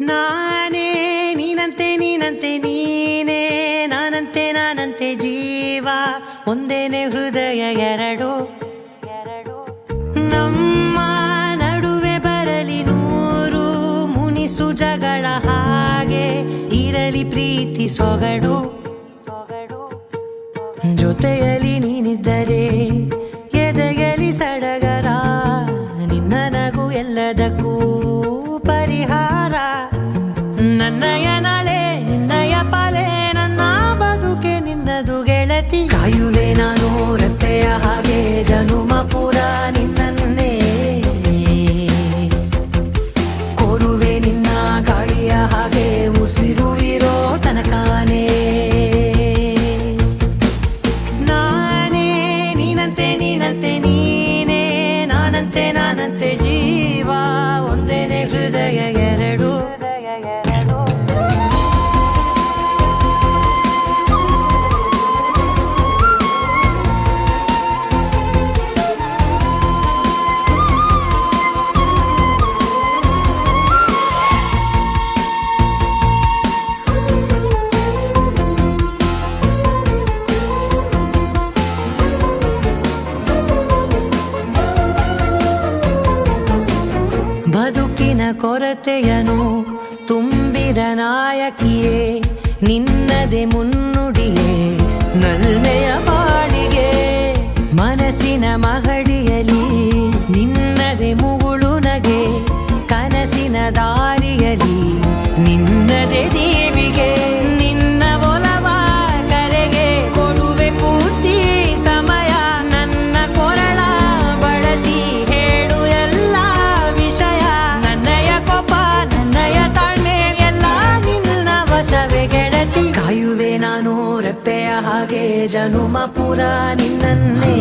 ನಾನೇ ನೀನಂತೆ ನೀನಂತೆ ನೀನೇ ನಾನಂತೆ ಜೀವ ಒಂದೇನೆ ಹೃದಯ ಎರಡು ನಮ್ಮ ನಡುವೆ ಬರಲಿ ನೂರು ಮುನಿಸು ಜಗಳ ಹಾಗೆ ಇರಲಿ ಪ್ರೀತಿ ಸೊಗಡು ಜೊತೆಯಲ್ಲಿ ನೀನಿದ್ದರೆ ಎದೆಯಲಿ ಸಡಗರ ನಿನ್ನ ನಗು ಎಲ್ಲದಕ್ಕೂ ಪರಿಹಾರ ನನ್ನಯ ನಾಳೆ ನಿನ್ನಯ ಪಾಲೆ ನನ್ನ ಬದುಕೆ ನಿನ್ನದು ಗೆಳತಿ ಕಾಯುವೆ ನಾನು ರೆಪ್ಪೆಯ ಹಾಗೆ ಜನುಮ ಪೂರ ನಿನ್ನನ್ನೇ ಕೋರುವೆ ನಿನ್ನ ಗಾಳಿಯ ಹಾಗೆ ಉಸಿರು ಇರೋ ತನಕಾನೇ ನಾನೇ ನೀನಂತೆ ನೀನೇ ನಾನಂತೆ ಜೀವ ಒಂದೇನೆ ಹೃದಯ ಎರಡು ಬದುಕಿನ ಕೊರತೆಯನು ತುಂಬಿದ ನಾಯಕಿಯೇ ನಿನ್ನದೆ ಮುನ್ನುಡಿಯೇ ನಲ್ಮೆಯ ಬಾಳಿಗೆ ಮನಸ್ಸಿನ ಮಹಡಿಯಲಿ ನಿನ್ನದೆ ಮುಗುಳು ನಗೆ ಕನಸಿನ ದಾರಿಯಲಿ ನಿನ್ನದೆ ದೇವಿಗೆ ನಿನ್ನ ಒಲವ ಕರೆಗೆ ಕೊಡುವೆ ಪೂರ್ತಿ ಸಮಯ ನನ್ನ ಕೊರಳ ಬಳಸಿ ಹೇಳು ಎಲ್ಲ ವಿಷಯ ನನ್ನಯ ಕೋಪ ನನ್ನಯ ತಾಳ್ಮೆ ಎಲ್ಲ ನಿನ್ನ ವಶವೇ ಗೆಳತಿ ಕಾಯುವೆ ನಾನು ರೆಪ್ಪೆಯ ಹಾಗೆ ಜನುಮ ಪುರ ನಿನ್ನನ್ನೇ